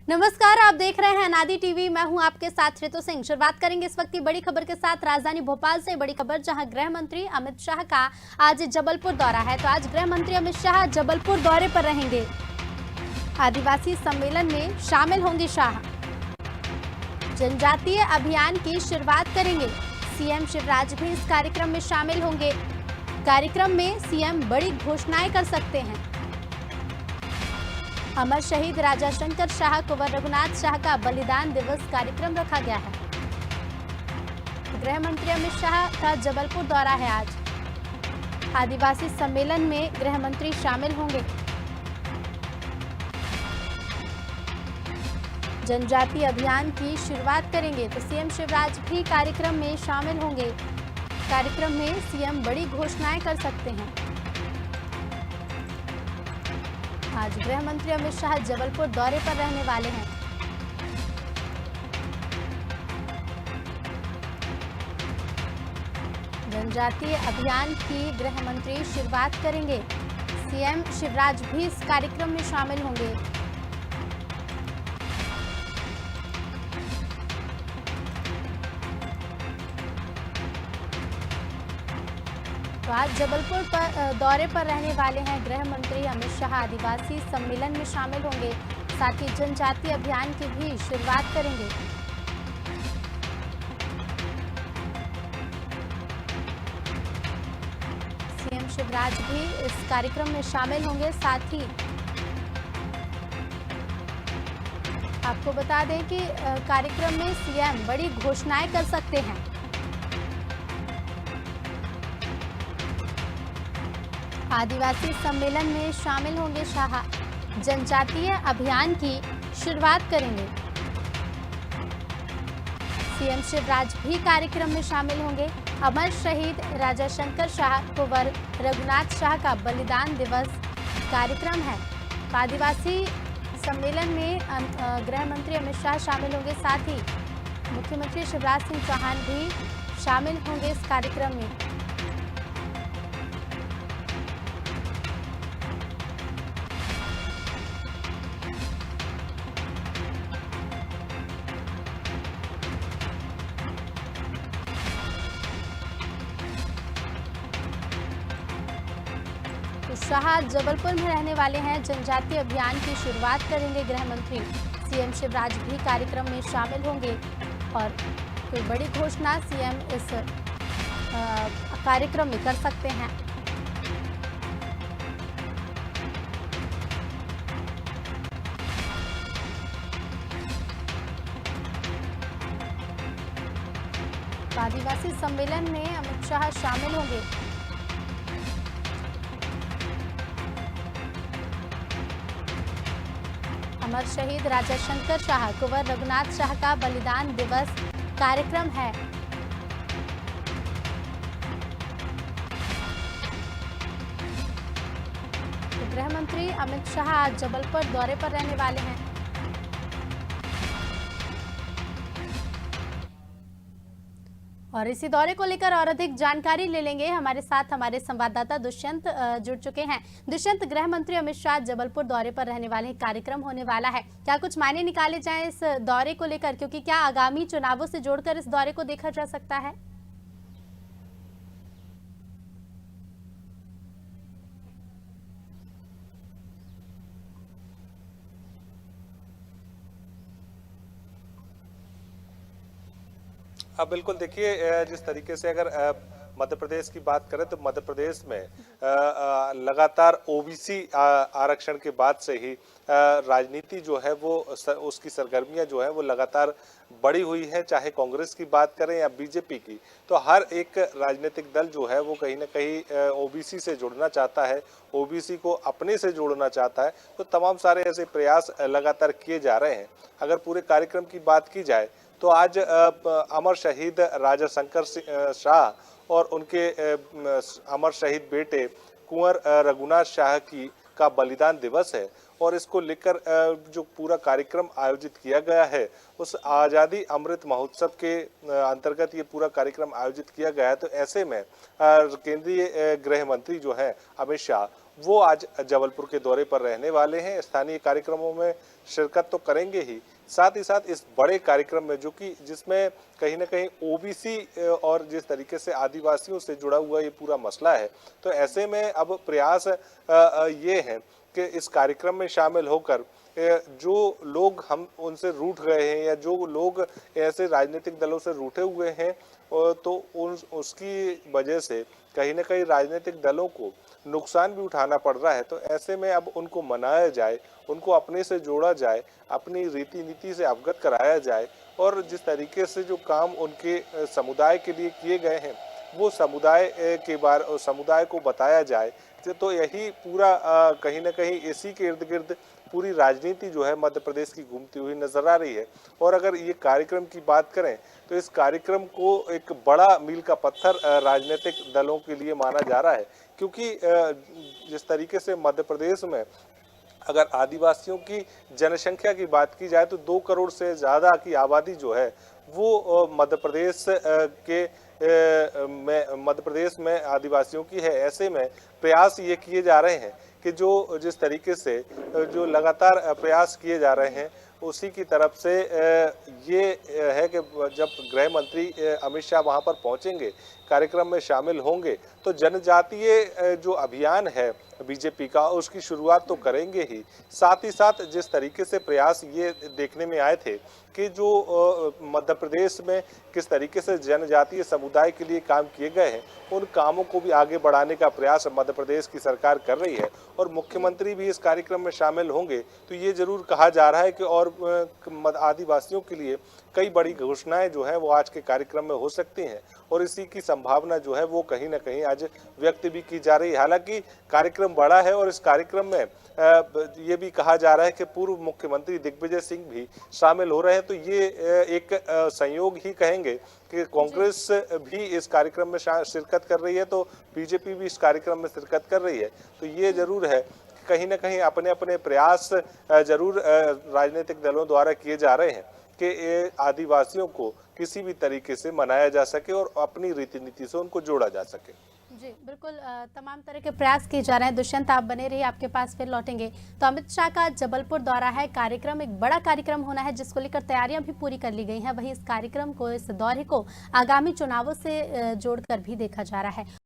नमस्कार, आप देख रहे हैं अनादि टीवी। मैं हूं आपके साथ ऋतु सिंह। शुरुआत करेंगे इस वक्त की बड़ी खबर के साथ। राजधानी भोपाल से बड़ी खबर, जहां गृह मंत्री अमित शाह का आज जबलपुर दौरा है। तो आज गृह मंत्री अमित शाह जबलपुर दौरे पर रहेंगे। आदिवासी सम्मेलन में शामिल होंगे शाह। जनजातीय अभियान की शुरुआत करेंगे। सीएम शिवराज भी इस कार्यक्रम में शामिल होंगे। कार्यक्रम में सीएम बड़ी घोषणाएं कर सकते हैं। अमर शहीद राजा शंकर शाह कुंवर रघुनाथ शाह का बलिदान दिवस कार्यक्रम रखा गया है। गृह मंत्री अमित शाह का जबलपुर दौरा है आज। आदिवासी सम्मेलन में गृह मंत्री शामिल होंगे। जनजातीय अभियान की शुरुआत करेंगे। तो सीएम शिवराज भी कार्यक्रम में शामिल होंगे। कार्यक्रम में सीएम बड़ी घोषणाएं कर सकते हैं। आज गृह मंत्री अमित शाह जबलपुर दौरे पर रहने वाले हैं। जनजातीय अभियान की गृह मंत्री शुरुआत करेंगे। सीएम शिवराज भी इस कार्यक्रम में शामिल होंगे। तो आज जबलपुर पर दौरे पर रहने वाले हैं गृह मंत्री अमित शाह। आदिवासी सम्मेलन में शामिल होंगे, साथ ही जनजातीय अभियान की भी शुरुआत करेंगे। सीएम शिवराज भी इस कार्यक्रम में शामिल होंगे। साथ ही आपको बता दें कि कार्यक्रम में सीएम बड़ी घोषणाएं कर सकते हैं। आदिवासी सम्मेलन में शामिल होंगे शाह। जनजातीय अभियान की शुरुआत करेंगे। सीएम शिवराज भी कार्यक्रम में शामिल होंगे। अमर शहीद राजा शंकर शाह कुंवर रघुनाथ शाह का बलिदान दिवस कार्यक्रम है। आदिवासी सम्मेलन में गृह मंत्री अमित शाह शामिल होंगे। साथ ही मुख्यमंत्री शिवराज सिंह चौहान भी शामिल होंगे इस कार्यक्रम में। शाह जबलपुर में रहने वाले हैं। जनजातीय अभियान की शुरुआत करेंगे गृह मंत्री। सीएम शिवराज भी कार्यक्रम में शामिल होंगे और कोई बड़ी घोषणा सीएम इस कार्यक्रम में कर सकते हैं। आदिवासी सम्मेलन में अमित शाह शामिल होंगे। अमर शहीद राजा शंकर शाह कुंवर रघुनाथ शाह का बलिदान दिवस कार्यक्रम है। तो गृह मंत्री अमित शाह आज जबलपुर दौरे पर रहने वाले हैं। और इसी दौरे को लेकर और अधिक जानकारी ले लेंगे। हमारे साथ हमारे संवाददाता दुष्यंत जुड़ चुके हैं। दुष्यंत, गृह मंत्री अमित शाह जबलपुर दौरे पर रहने वाले कार्यक्रम होने वाला है, क्या कुछ मायने निकाले जाएं इस दौरे को लेकर, क्योंकि क्या आगामी चुनावों से जोड़कर इस दौरे को देखा जा सकता है? अब बिल्कुल देखिए, जिस तरीके से अगर मध्य प्रदेश की बात करें तो मध्य प्रदेश में लगातार ओबीसी आरक्षण के बाद से ही राजनीति जो है वो उसकी सरगर्मियां जो है वो लगातार बढ़ी हुई है। चाहे कांग्रेस की बात करें या बीजेपी की, तो हर एक राजनीतिक दल जो है वो कहीं ना कहीं ओबीसी से जुड़ना चाहता है, ओबीसी को अपने से जोड़ना चाहता है। तो तमाम सारे ऐसे प्रयास लगातार किए जा रहे हैं। अगर पूरे कार्यक्रम की बात की जाए तो आज अमर शहीद राजा शंकर शाह और उनके अमर शहीद बेटे कुंवर रघुनाथ शाह का बलिदान दिवस है और इसको लेकर जो पूरा कार्यक्रम आयोजित किया गया है उस आज़ादी अमृत महोत्सव के अंतर्गत ये पूरा कार्यक्रम आयोजित किया गया है। तो ऐसे में केंद्रीय गृह मंत्री जो है अमित शाह वो आज जबलपुर के दौरे पर रहने वाले हैं। स्थानीय कार्यक्रमों में शिरकत तो करेंगे ही, साथ ही साथ इस बड़े कार्यक्रम में जो कि जिसमें कहीं ना कहीं ओबीसी और जिस तरीके से आदिवासियों से जुड़ा हुआ ये पूरा मसला है, तो ऐसे में अब प्रयास ये है कि इस कार्यक्रम में शामिल होकर जो लोग हम उनसे रूठ गए हैं या जो लोग ऐसे राजनीतिक दलों से रूठे हुए हैं, तो उसकी वजह से कहीं ना कहीं राजनीतिक दलों को नुकसान भी उठाना पड़ रहा है। तो ऐसे में अब उनको मनाया जाए, उनको अपने से जोड़ा जाए, अपनी रीति नीति से अवगत कराया जाए और जिस तरीके से जो काम उनके समुदाय के लिए किए गए हैं वो समुदाय को बताया जाए। तो यही पूरा कहीं ना कहीं इसी के इर्द गिर्द पूरी राजनीति जो है मध्य प्रदेश की घूमती हुई नजर आ रही है। और अगर ये कार्यक्रम की बात करें तो इस कार्यक्रम को एक बड़ा मील का पत्थर राजनीतिक दलों के लिए माना जा रहा है, क्योंकि जिस तरीके से मध्य प्रदेश में अगर आदिवासियों की जनसंख्या की बात की जाए तो 2 करोड़ से ज़्यादा की आबादी जो है वो मध्य प्रदेश में आदिवासियों की है। ऐसे में प्रयास ये किए जा रहे हैं कि जिस तरीके से जो लगातार प्रयास किए जा रहे हैं उसी की तरफ से ये है कि जब गृह मंत्री अमित शाह वहां पर पहुंचेंगे, कार्यक्रम में शामिल होंगे, तो जनजातीय जो अभियान है बीजेपी का उसकी शुरुआत तो करेंगे ही। साथ ही साथ जिस तरीके से प्रयास ये देखने में आए थे कि जो मध्य प्रदेश में किस तरीके से जनजातीय समुदाय के लिए काम किए गए हैं, उन कामों को भी आगे बढ़ाने का प्रयास मध्य प्रदेश की सरकार कर रही है और मुख्यमंत्री भी इस कार्यक्रम में शामिल होंगे। तो ये जरूर कहा जा रहा है कि और आदिवासियों के लिए कई बड़ी घोषणाएं जो है वो आज के कार्यक्रम में हो सकती हैं और इसी की संभावना जो है वो कहीं ना कहीं आज व्यक्त भी की जा रही है। हालांकि कार्यक्रम बड़ा है और इस कार्यक्रम में ये भी कहा जा रहा है कि पूर्व मुख्यमंत्री दिग्विजय सिंह भी शामिल हो रहे हैं। तो ये एक संयोग ही कहेंगे कि कांग्रेस भी इस कार्यक्रम में शिरकत कर रही है, तो बीजेपी भी इस कार्यक्रम में शिरकत कर रही है। तो ये जरूर है कि कहीं ना कहीं अपने अपने प्रयास जरूर राजनीतिक दलों द्वारा किए जा रहे हैं कि आदिवासियों को किसी भी तरीके से मनाया जा सके और अपनी रीति नीति से उनको जोड़ा जा सके। जी बिल्कुल, तमाम तरह के प्रयास किए जा रहे हैं। दुष्यंत, आप बने रहिए, आपके पास फिर लौटेंगे। तो अमित शाह का जबलपुर दौरा है, कार्यक्रम एक बड़ा कार्यक्रम होना है जिसको लेकर तैयारियां भी पूरी कर ली गई हैं। वहीं इस कार्यक्रम को, इस दौरे को आगामी चुनावों से जोड़कर भी देखा जा रहा है।